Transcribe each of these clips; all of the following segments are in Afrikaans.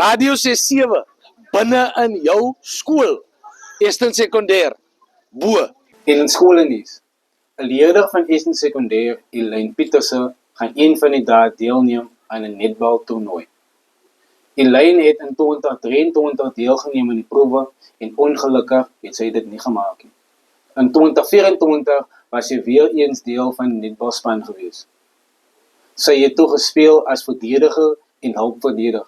Radio 67, binne in jou skool. Eerste en sekondêr, bo. En in skoolnies. 'n Leerder van Eerste Sekondêr, Elaine Pieterse, gaan een van die dae deelneem aan 'n netbaltoernooi. Elaine het in 2023 deelgeneem aan die proewe en ongelukkig het sy dit nie gemaak nie. In 2024 was sy weer eens deel van die netbalspan gewees. Sy het toe gespeel as verdediger en hulpverdediger.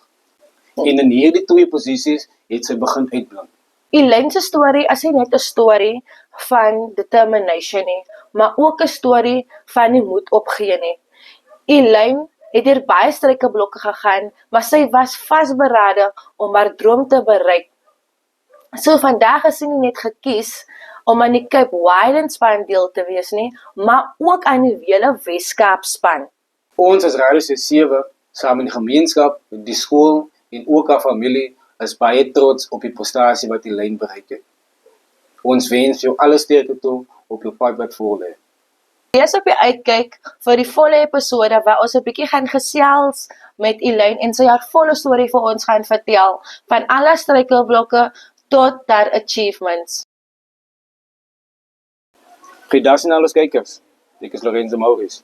En in hierdie twee posisies het sy begin uitblink. Elaine se storie is nie net 'n storie van determination nie, maar ook 'n storie van nie moed opgee nie. Elaine het deur baie struikelblokke gegaan, maar sy was vasberade om haar droom te bereik. So vandag is sy nie net gekies om aan die Cape Winelands span deel te wees nie, maar ook aan die hele Weskaap span. Ons as Radio 67, saam met die gemeenskap, die skool en ook haar familie, is baie trots op die prestasie wat Elaine bereik het. Ons wens jou alle sterkte toe op jou pad wat voor lê. Wees op die uitkyk vir die volle episode waar ons 'n bietjie gaan gesels met Elaine en sy haar volle storie vir ons gaan vertel, van alle struikelblokke tot haar achievements. Goeiedag aan alle kykers. Ek is Lorenzo Maurice.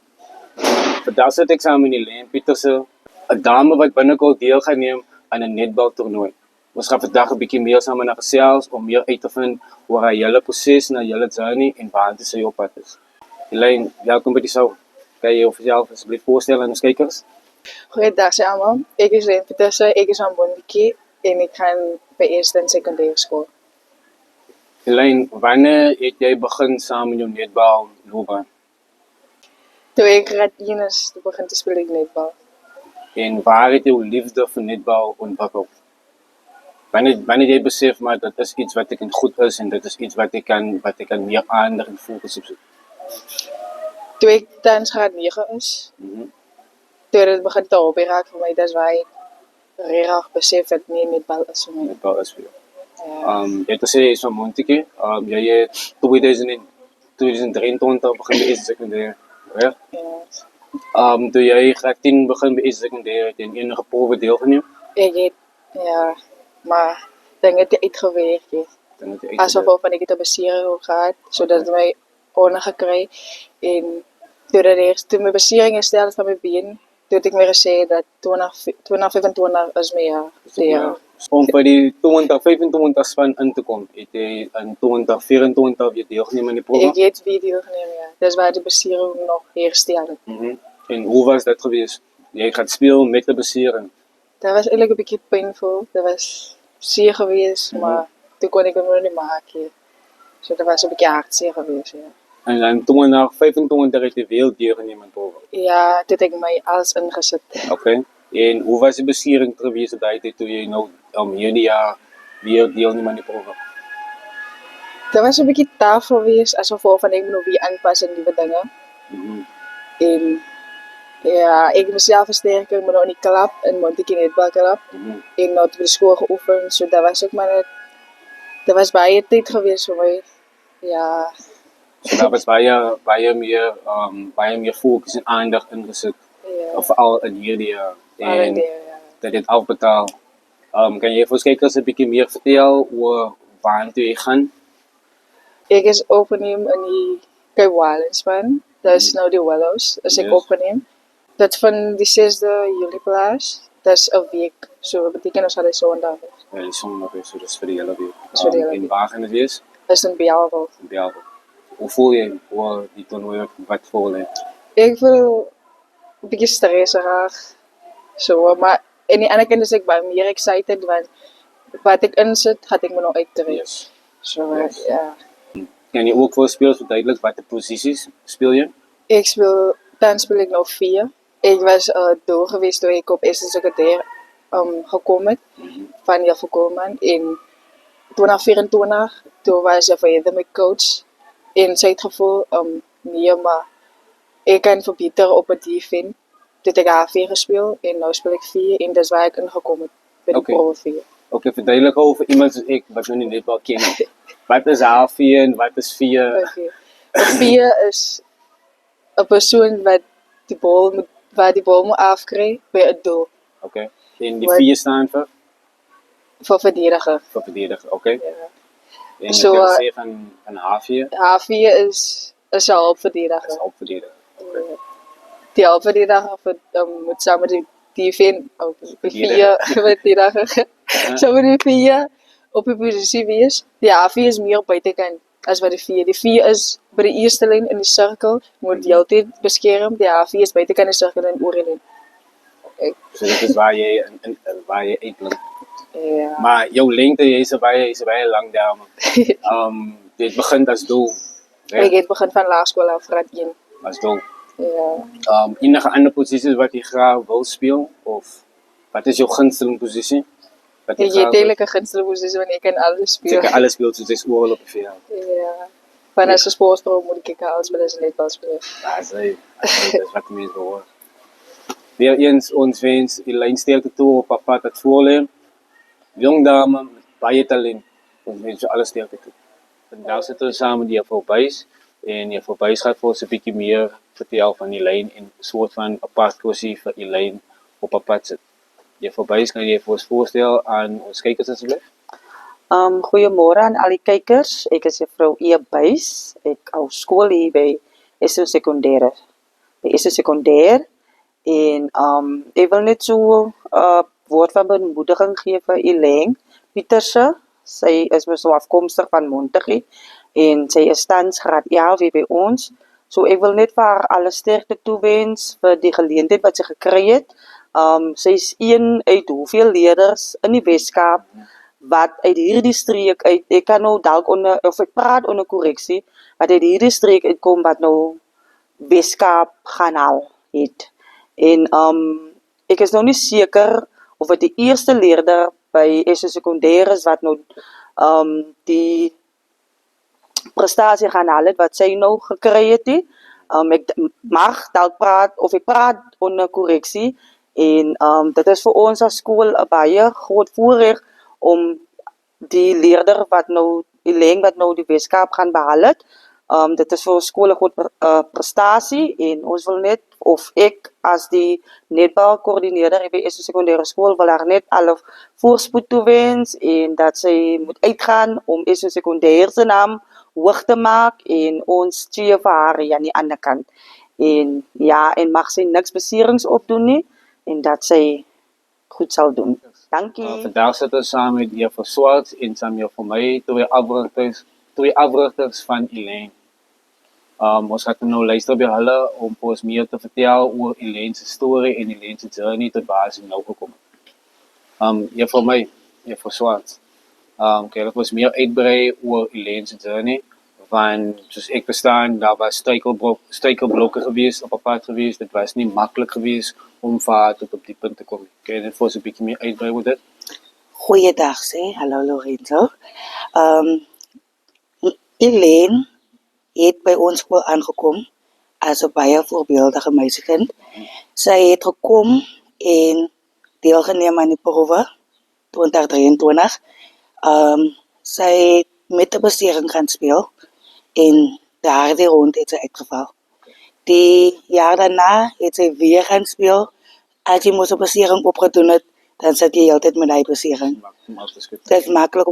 Vandag sit ek saam met Elaine Pieterse, 'n dame wat binnekort deel gaan neem aan 'n netbaltoernooi. Ons gaan vandag 'n bietjie meer saam na gesels om meer uit te vind oor haar hele proses en haar hele journey en waartoe sy op pad is. Elaine, welkom by die show. Kan jy jouself asseblief voorstel aan ons kykers? Goeiedag almal. Ek is Elaine Pieterse, ek is van Bondiekie en ek gaan by Eerste en Sekondêr skool. Elaine, wanneer het jy begin saam met jou netballoopbaan? Toe ek graad 1 is, toe begin te speel ek netbal. En waar het jou liefde vir netbal ontwikkel? Wanneer jy besef maar dit is iets wat ek goed is en dit is iets wat ek kan meer aandag en fokus op. Toe ek tans graad 9 is, toe dit begin te hobby raak vir my, dis waar ek regtig besef dat nie netbal is vir my. Netbal is vir jou. Ja. Jy het gesê jy is van Montetjie. Jy het 2023 begin by Eerste Sekondêr. Ja? Ja. Toe jy graad 10 begin by Eerste Sekondêr, het jy in enige proewe deelgeneem? Ek het, ja, maar dinge het uitgewerk. Asof van ek het 'n besering gehad, sodat het my ongekry en toe my besering herstel van my been, toe het ek my gesê dat 2025 is my jaar. Ja. Om by die 2025 span in te kom, het jy in 2024 weer deelgeneem aan die proewe? Ek het weer deelgeneem, ja. Dis waar die besering nog herstel het. En hoe was dit gewees? Jy gaan speel met 'n besering. Dat was eintlik 'n bietjie painful. Dat was seer gewees, maar toe kon ek hom nog nie maak nie. So dat was 'n bietjie hartseer gewees, ja. En dan 2025 het jy weer deelgeneem aan die proewe. Ja, toe het ek my alles ingesit. Okay. En hoe was die besering gewees op daai tyd toe jy nou hierdie jaar weer deelneem aan die proewe? Dat was 'n bietjie taaf gewees, asof van ek moet nog weer aanpas aan nuwe dinge. En ja, ek myself versterk, ek moet nog in die klub, in Montetjie netbalklub. En nou by die skool geoefen, so dat was ook maar net, dat was baie tyd gewees vir my. Ja. So daar was baie meer fokus en aandag ingesit. Ja. Veral in hierdie jaar. En Ja. dat het afbetaal. Kan jy vir ons kykers 'n bietjie meer vertel oor waartoe jy gaan? Ek is opgeneem in die Cape Winelands span. Dat is nou die Willows, is ek opgeneem. Dat van die 6de Julie plaas. Dat is 'n week, so dat beteken ons gaan die Sondag wees. Ja, die Sondag is, so dis vir die hele week. Dis vir die hele En week. waar gaan dit wees? Is in Bellville. In Bellville. Hoe voel jy oor die toernooi wat voor lê? Ek voel 'n bietjie stressig. So, maar aan die ander kant is ek baie meer excited want wat ek insit, gaan ek my nou uittree. Yes. So, Yes. ja. Kan jy ook vir spelers verduidelik watter posisies speel jy? Tans speel ek nou 4. Ek was door geweest toe ek op Eerste Sekondêr gekom het, van Juffrou Koolman. En 2024, toe was sy verder my coach. En sy het gevoel, nee, maar ek kan verbeter op 'n defense. Toe het ek H4 gespeel en nou speel ek 4 en dis waar ek ingekom het by die proewe 4. Okay, verduidelik gou vir iemand soos ek wat nou nie netbal ken nie. Wat is H4 en wat is 4? Okay. 'n 4 is 'n persoon wat die bal moet afkry by 'n doel. Okay. En die 4 staan vir? vir verdediger. vir verdediger, okay? Ja. En So, jy kan sê van H4 H4 is 'n hulpverdediger. is hulpverdediger. Okay. Die hulpverdediger moet saam met die vier verdediger saam met die vier op die posisie wees. Die H4 is meer op buitekant as wat die 4. Die 4 is by die eerste lyn in die sirkel, moet heeltyd beskerm. Die H4 is buitekant die sirkel en oor die lyn. So dit is waar jy waar jy uitblink. Ja. Maar jou lengte, jy's 'n baie lang dame. Dit begin as doel. Ek het begin van laerskool af, graad 1. As doel. Ja. Enige ander posisies wat jy graag wil speel of wat is jou gunsteling posisie? Wat Ek het eintlik 'n gunsteling posisie want ek kan alles speel. Seker alles speel soos jy's oral op die veld. Ja. Van as 'n sportvrou moet ek alles speel as netbal speel. Dis wat mense behoor. Weer eens ons wens Elaine sterkte toe op pad het voorlê. Jong dame met baie talent. Ons wens jou alles sterkte toe. Vandag sit ons saam met Juffrou Buys en Juffrou Buys gaat vir ons 'n bietjie meer vertel van Elaine en 'n soort van apart kursie vir Elaine op 'n pad sit. Juffrou Buys, kan jy vir ons voorstel aan ons kykers asseblief? Goeiemôre aan al die kykers. Ek is Juffrou E. Buys. Ek hou skool hier by Esso Sekondêr. By Esso Sekondêr en ek wil net so woord van bemoediging gee vir Elaine Pieterse. Sy is mos so afkomstig van Montague en sy is tans graad 11 hier by ons. So ek wil net vir haar alle sterkte toewens vir die geleentheid wat sy gekry het. Sy is een uit hoeveel leerders in die Weskaap wat uit hierdie streek uit, ek kan nou dalk of ek praat onder korreksie, wat uit hierdie streek uitkom wat nou Weskaap gaan haal het. En ek is nou nie seker of dit die eerste leerder by Esso Sekondêr is wat nou die prestasie gaan haal het wat sy nou gekry het. Ek mag dalk praat of ek praat onder korreksie en dit is vir ons as skool 'n baie groot voorreg om die leerder wat nou Elaine wat nou die Weskaap gaan behaal het. Dit is vir ons skool 'n groot prestasie en ons wil net of ek as die netbal koördineerder by Esso Sekondêre Skool wil haar net alle voorspoed toewens en dat sy moet uitgaan om Esso Sekondêr se naam hoog te maak en ons cheer vir haar aan die ander kant. En ja, en mag sy niks beserings opdoen nie en dat sy goed sal doen. Dankie. Vandaag sit ons saam met Juffrou Swarts en saam met vir my twee afrigters van Elaine. Ons gaan nou luister by hulle om vir ons meer te vertel oor Elaine se storie en Elaine se journey tot waar sy nou gekom het. Juffrou Swarts. Kan jy vir ons meer uitbrei oor Elaine se journey? Want soos ek verstaan, daar was struikelblokke geweest op 'n pad geweest. Dit was nie maklik geweest om vir haar tot op die punt te kom. Kan jy net vir ons 'n bietjie meer uitbrei oor dit? Goeiedag sê, hallo Lorenzo. Elaine het by ons skool aangekom as 'n baie voorbeeldige meisiekind. Sy het gekom en deelgeneem aan die proewe 2023. Sy het met 'n besering gaan speel en daardie rond het sy uitgeval. Die jaar daarna het sy weer gaan speel. As jy mos 'n besering opgedoen het, dan sit jy altyd met die besering. Dit is makkelijk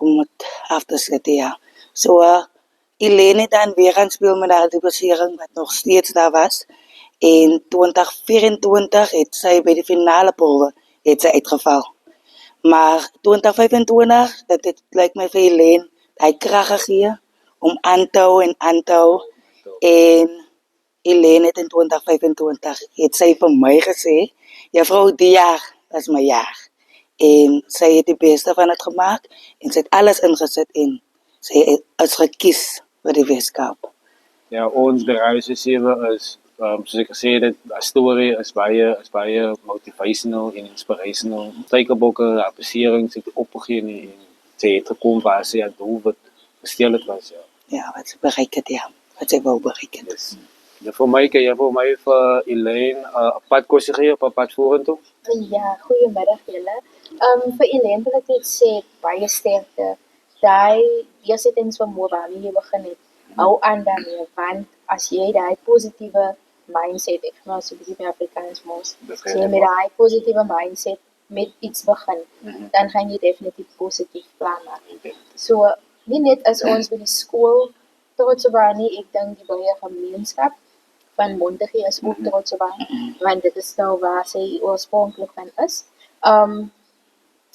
om het af te zetten, ja. So, Elaine het dan weer gaan spelen met haar die besering wat nog steeds daar was. In 2024 het sy by die finale proewe uitgeval. Maar 2025, dit lijkt my vir Elaine, hy krag gegee om aan te hou en aan te hou. En Elaine het in 2025 het sy vir my gesê, juffrou, die jaar is my jaar. En sy het die beste van het gemaak en sy het alles ingezet en sy is gekies vir die Weskaap. Ja, ons bedryfsbestuur is, soos ek gesê het, die storie is baie motivational en inspirational. Struikelblokke, haar besering, sy het opgegee nie en sy het gekom waar sy haar doelwit gestel het was, ja. Ja, wat sy bereik het, ja. Wat sy wou bereik het. Yes. Ja, vir my, kan jy vir my vir Elaine 'n padkursie gee op 'n pad vorentoe? Ja, goeiemiddag julle. Vir Elaine wil ek net sê baie sterkte. Daai deursettingsvermoë waarmee jy begin het, hou aan daarmee, want as jy daai positiewe mindset, ek gaan so 'n bietjie meer Afrikaans mos, as jy met daai positiewe mindset met iets begin, dan gaan jy definitief positief plan maak. So, nie net as ons by die skool trots op haar nie, ek dink die baie gemeenskap van Montague is ook trots op haar, want dit is nou waar sy oorspronklik van is.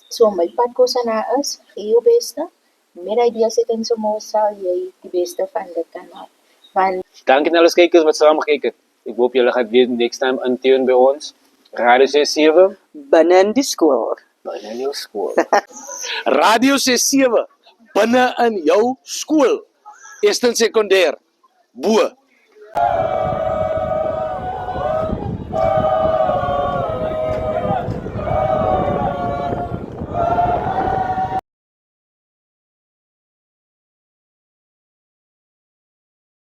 So my padkos aan haar is, gee jou beste, met ideesettingsvermoë sal jy die beste van dit kan maak. Want Dankie aan alles kykers wat saam gekyk het. Ek hoop julle gaan weer next time intune by ons. Radio 67, Binne in die skool. binne in jou skool. Radio 67 binne in jou skool. Eerste en sekondêr. Bo.